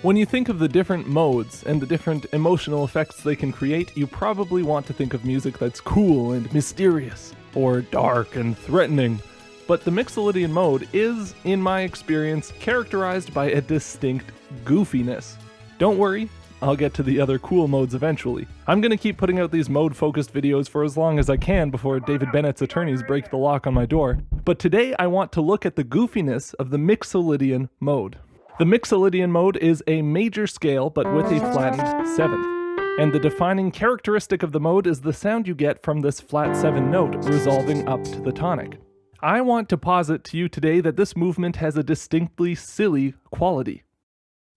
When you think of the different modes and the different emotional effects they can create, you probably want to think of music that's cool and mysterious, or dark and threatening. But the Mixolydian mode is, in my experience, characterized by a distinct goofiness. Don't worry, I'll get to the other cool modes eventually. I'm gonna keep putting out these mode-focused videos for as long as I can before David Bennett's attorneys break the lock on my door. But today I want to look at the goofiness of the Mixolydian mode. The Mixolydian mode is a major scale but with a flattened 7th. And the defining characteristic of the mode is the sound you get from this flat 7 note resolving up to the tonic. I want to posit to you today that this movement has a distinctly silly quality.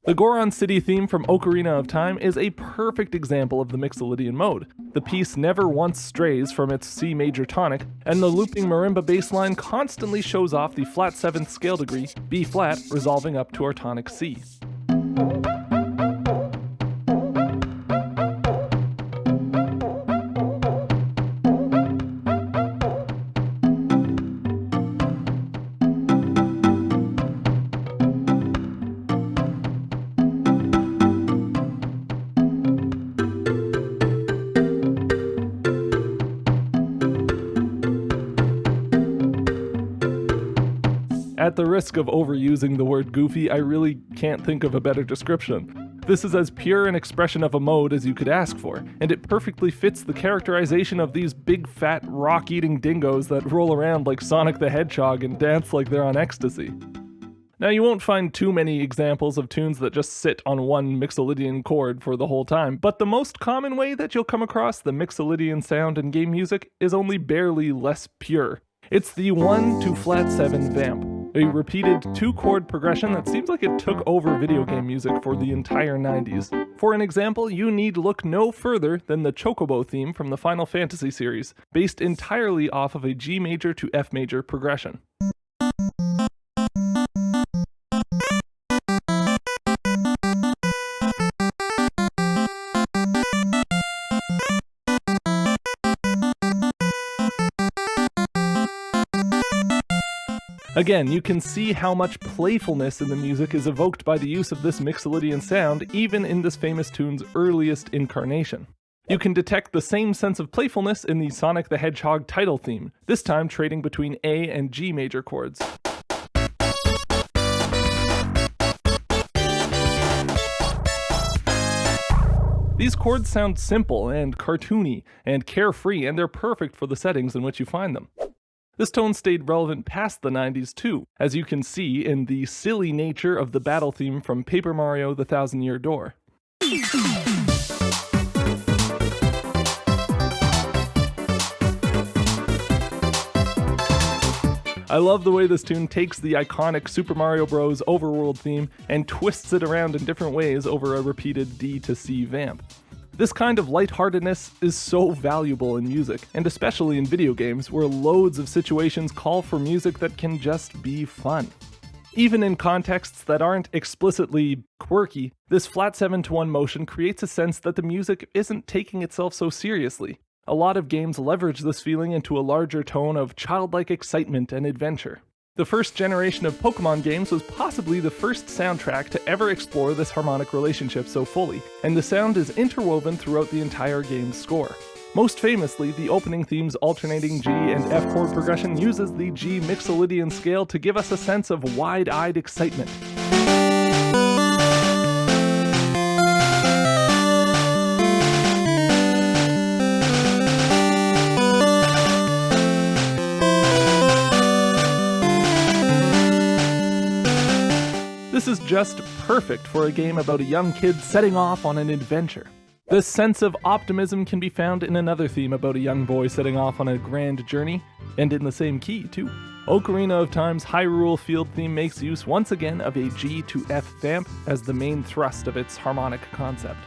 The Goron City theme from Ocarina of Time is a perfect example of the Mixolydian mode. The piece never once strays from its C major tonic, and the looping marimba bass line constantly shows off the flat 7th scale degree, B flat, resolving up to our tonic C. At the risk of overusing the word goofy, I really can't think of a better description. This is as pure an expression of a mode as you could ask for, and it perfectly fits the characterization of these big fat rock-eating dingoes that roll around like Sonic the Hedgehog and dance like they're on ecstasy. Now you won't find too many examples of tunes that just sit on one Mixolydian chord for the whole time, but the most common way that you'll come across the Mixolydian sound in game music is only barely less pure. It's the 1 to flat 7 vamp. A repeated 2-chord progression that seems like it took over video game music for the entire 90s. For an example, you need look no further than the Chocobo theme from the Final Fantasy series, based entirely off of a G major to F major progression. Again, you can see how much playfulness in the music is evoked by the use of this Mixolydian sound, even in this famous tune's earliest incarnation. You can detect the same sense of playfulness in the Sonic the Hedgehog title theme, this time trading between A and G major chords. These chords sound simple and cartoony and carefree, and they're perfect for the settings in which you find them. This tone stayed relevant past the 90s too, as you can see in the silly nature of the battle theme from Paper Mario: The Thousand-Year Door. I love the way this tune takes the iconic Super Mario Bros. Overworld theme and twists it around in different ways over a repeated D to C vamp. This kind of lightheartedness is so valuable in music, and especially in video games, where loads of situations call for music that can just be fun. Even in contexts that aren't explicitly quirky, this flat 7-to-1 motion creates a sense that the music isn't taking itself so seriously. A lot of games leverage this feeling into a larger tone of childlike excitement and adventure. The first generation of Pokemon games was possibly the first soundtrack to ever explore this harmonic relationship so fully, and the sound is interwoven throughout the entire game's score. Most famously, the opening theme's alternating G and F chord progression uses the G Mixolydian scale to give us a sense of wide-eyed excitement. This is just perfect for a game about a young kid setting off on an adventure. This sense of optimism can be found in another theme about a young boy setting off on a grand journey, and in the same key too. Ocarina of Time's Hyrule Field theme makes use once again of a G to F vamp as the main thrust of its harmonic concept.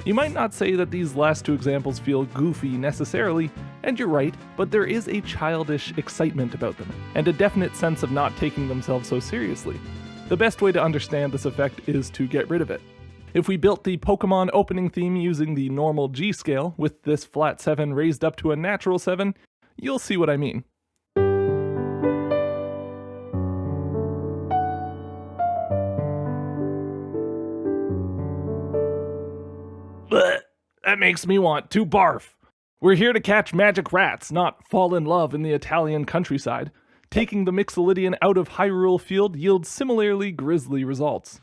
You might not say that these last two examples feel goofy necessarily, and you're right, but there is a childish excitement about them, and a definite sense of not taking themselves so seriously. The best way to understand this effect is to get rid of it. If we built the Pokemon opening theme using the normal G scale, with this flat 7 raised up to a natural 7, you'll see what I mean. Blech, that makes me want to barf. We're here to catch magic rats, not fall in love in the Italian countryside. Taking the Mixolydian out of Hyrule Field yields similarly grisly results.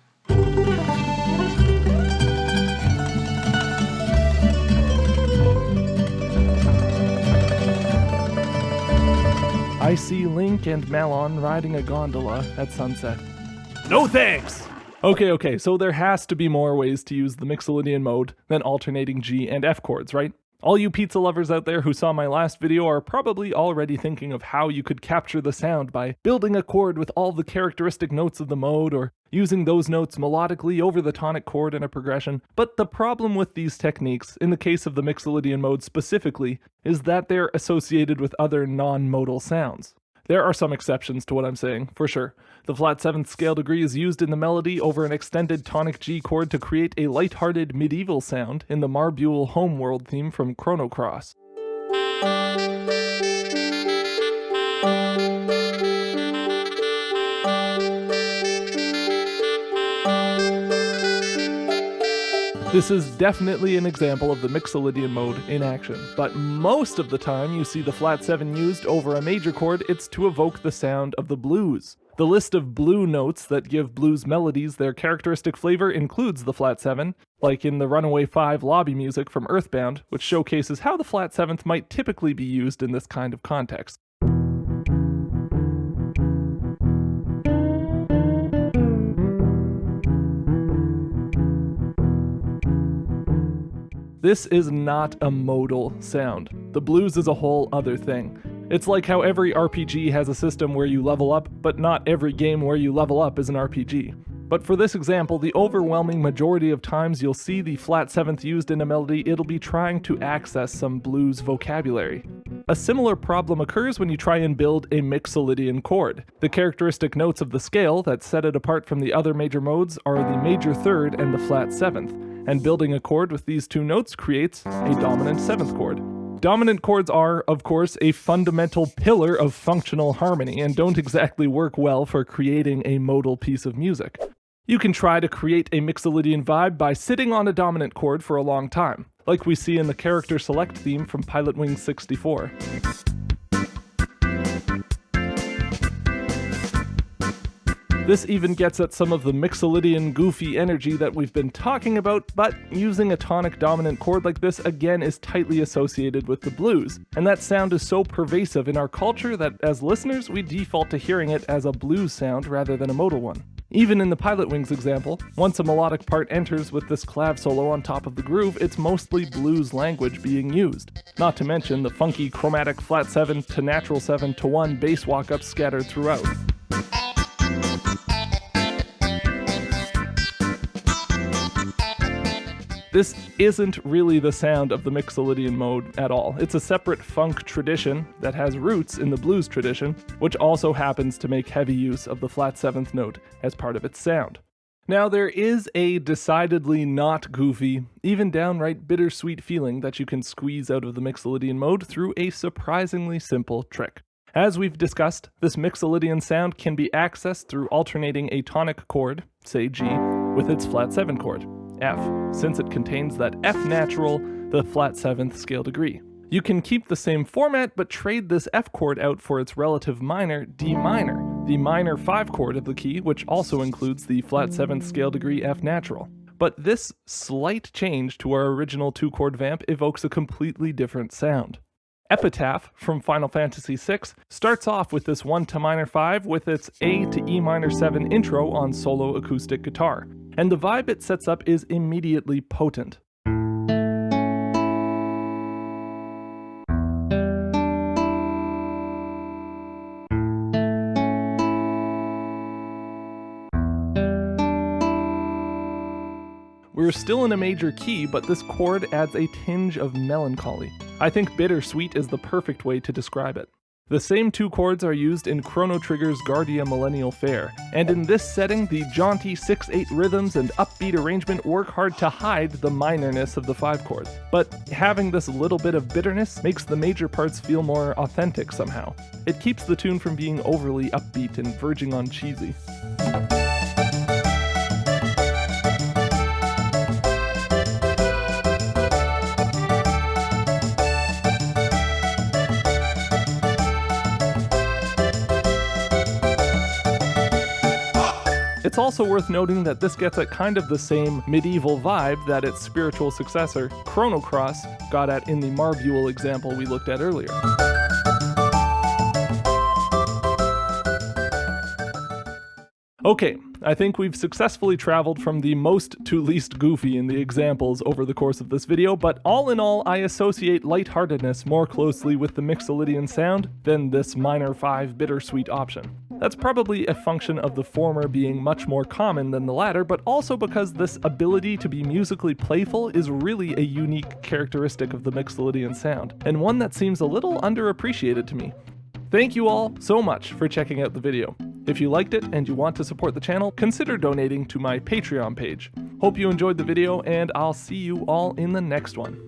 I see Link and Malon riding a gondola at sunset. No thanks! Okay, so there has to be more ways to use the Mixolydian mode than alternating G and F chords, right? All you pizza lovers out there who saw my last video are probably already thinking of how you could capture the sound by building a chord with all the characteristic notes of the mode, or using those notes melodically over the tonic chord in a progression. But the problem with these techniques, in the case of the Mixolydian mode specifically, is that they're associated with other non-modal sounds. There are some exceptions to what I'm saying, for sure. The flat 7th scale degree is used in the melody over an extended tonic G chord to create a lighthearted medieval sound in the Marbule Homeworld theme from Chrono Cross. This is definitely an example of the Mixolydian mode in action, but most of the time you see the flat 7 used over a major chord, it's to evoke the sound of the blues. The list of blue notes that give blues melodies their characteristic flavor includes the flat 7, like in the Runaway 5 lobby music from Earthbound, which showcases how the flat 7th might typically be used in this kind of context. This is not a modal sound. The blues is a whole other thing. It's like how every RPG has a system where you level up, but not every game where you level up is an RPG. But for this example, the overwhelming majority of times you'll see the flat 7th used in a melody, it'll be trying to access some blues vocabulary. A similar problem occurs when you try and build a Mixolydian chord. The characteristic notes of the scale that set it apart from the other major modes are the major 3rd and the flat 7th, and building a chord with these two notes creates a dominant 7th chord. Dominant chords are, of course, a fundamental pillar of functional harmony and don't exactly work well for creating a modal piece of music. You can try to create a Mixolydian vibe by sitting on a dominant chord for a long time, like we see in the character select theme from Pilotwings 64. This even gets at some of the Mixolydian goofy energy that we've been talking about, but using a tonic dominant chord like this again is tightly associated with the blues, and that sound is so pervasive in our culture that as listeners we default to hearing it as a blues sound rather than a modal one. Even in the Pilotwings example, once a melodic part enters with this clav solo on top of the groove, it's mostly blues language being used. Not to mention the funky chromatic flat 7 to natural 7 to 1 bass walk-ups scattered throughout. This isn't really the sound of the Mixolydian mode at all. It's a separate funk tradition that has roots in the blues tradition, which also happens to make heavy use of the flat 7th note as part of its sound. Now, there is a decidedly not goofy, even downright bittersweet feeling that you can squeeze out of the Mixolydian mode through a surprisingly simple trick. As we've discussed, this Mixolydian sound can be accessed through alternating a tonic chord, say G, with its flat 7 chord, F, since it contains that F natural, the flat 7th scale degree. You can keep the same format, but trade this F chord out for its relative minor, D minor, the minor 5 chord of the key, which also includes the flat 7th scale degree F natural. But this slight change to our original 2-chord vamp evokes a completely different sound. Epitaph from Final Fantasy VI starts off with this 1 to minor 5 with its A to E minor 7 intro on solo acoustic guitar, and the vibe it sets up is immediately potent. We're still in a major key, but this chord adds a tinge of melancholy. I think bittersweet is the perfect way to describe it. The same two chords are used in Chrono Trigger's Guardia Millennial Fair, and in this setting, the jaunty 6/8 rhythms and upbeat arrangement work hard to hide the minorness of the 5 chords. But having this little bit of bitterness makes the major parts feel more authentic somehow. It keeps the tune from being overly upbeat and verging on cheesy. It's also worth noting that this gets at kind of the same medieval vibe that its spiritual successor, Chrono Cross, got at in the Marbuel example we looked at earlier. Okay, I think we've successfully traveled from the most to least goofy in the examples over the course of this video, but all in all, I associate lightheartedness more closely with the Mixolydian sound than this minor 5 bittersweet option. That's probably a function of the former being much more common than the latter, but also because this ability to be musically playful is really a unique characteristic of the Mixolydian sound, and one that seems a little underappreciated to me. Thank you all so much for checking out the video. If you liked it and you want to support the channel, consider donating to my Patreon page. Hope you enjoyed the video, and I'll see you all in the next one.